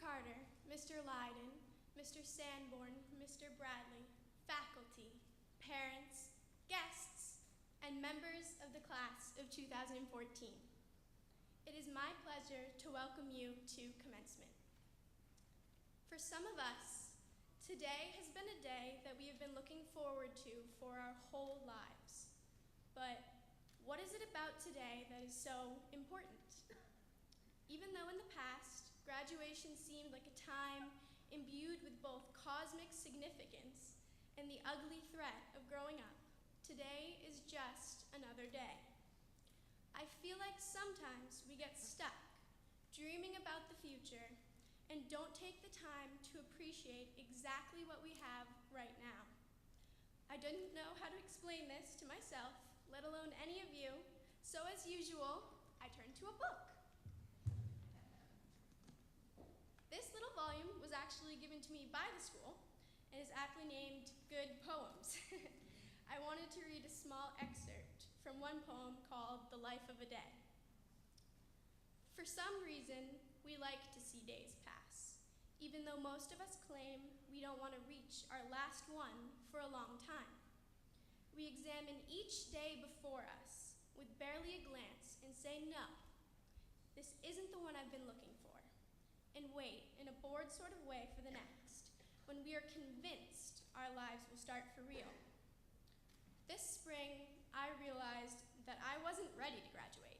Carter, Mr. Lyden, Mr. Sanborn, Mr. Bradley, faculty, parents, guests, and members of the class of 2014. It is my pleasure to welcome you to Commencement. For some of us, today has been a day that we have been looking forward to for our whole lives. But what is it about today that is so important? Even though in the past, graduation seemed like a time imbued with both cosmic significance and the ugly threat of growing up, today is just another day. I feel like sometimes we get stuck dreaming about the future and don't take the time to appreciate exactly what we have right now. I didn't know how to explain this to myself, let alone any of you, so as usual, I turned to a book. This little volume was actually given to me by the school and is aptly named Good Poems. I wanted to read a small excerpt from one poem called The Life of a Day. For some reason, we like to see days pass, even though most of us claim we don't want to reach our last one for a long time. We examine each day before us with barely a glance and say, no, this isn't the one I've been looking for, and wait in a bored sort of way for the next, when we are convinced our lives will start for real. This spring, I realized that I wasn't ready to graduate.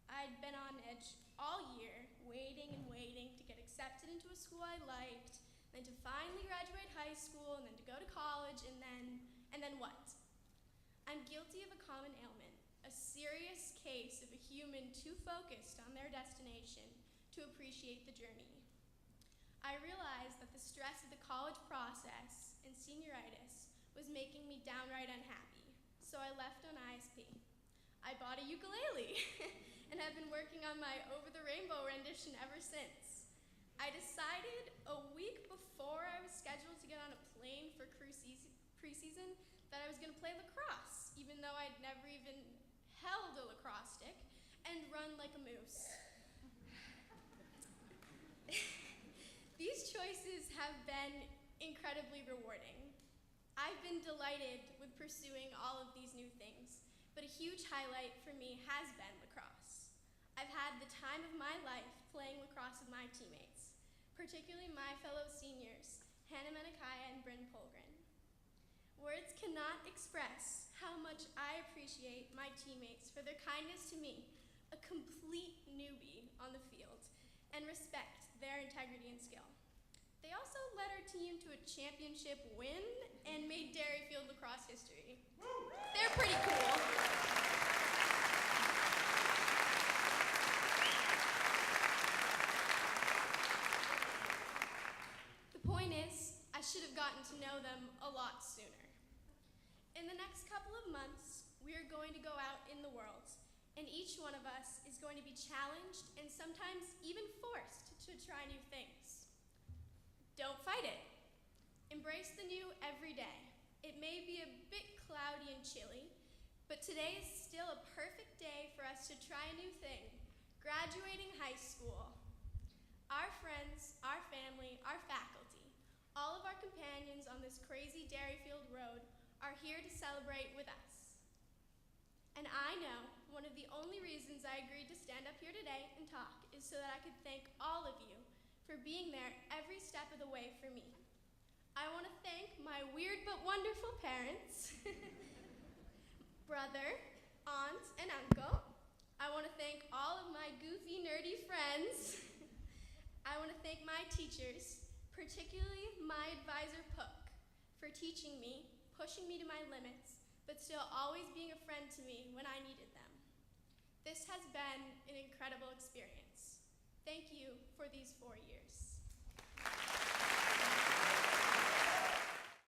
I'd been on edge all year, waiting and waiting to get accepted into a school I liked, then to finally graduate high school, and then to go to college, and then what? I'm guilty of a common ailment, a serious case of a human too focused on their destination to appreciate the journey. I realized that the stress of the college process and senioritis was making me downright unhappy, so I left on ISP. I bought a ukulele and have been working on my Over the Rainbow rendition ever since. I decided a week before I was scheduled to get on a plane for preseason that I was going to play lacrosse, even though I'd never even held a lacrosse stick, and run like a moose. These choices have been incredibly rewarding. I've been delighted with pursuing all of these new things, but a huge highlight for me has been lacrosse. I've had the time of my life playing lacrosse with my teammates, particularly my fellow seniors, Hannah Menakaya and Bryn Polgren. Words cannot express how much I appreciate my teammates for their kindness to me, a complete newbie on the field, and respect their integrity and skill. They also led our team to a championship win and made Derryfield lacrosse history. They're pretty cool. The point is, I should have gotten to know them a lot sooner. In the next couple of months, we are going to go out in the world, and each one of us is going to be challenged and sometimes even forced to try new things. Don't fight it. Embrace the new every day. It may be a bit cloudy and chilly, but today is still a perfect day for us to try a new thing, graduating high school. Our friends, our family, our faculty, all of our companions on this crazy Derryfield road are here to celebrate with us. And I know one of the only reasons I agreed to stand up here today and talk is so that I could thank all of you for being there every step of the way for me. I want to thank my weird but wonderful parents, brother, aunt, and uncle. I want to thank all of my goofy, nerdy friends. I want to thank my teachers, particularly my advisor, Pook, for teaching me, pushing me to my limits, but still always being a friend to me when I needed them. This has been an incredible experience. Thank you for these 4 years.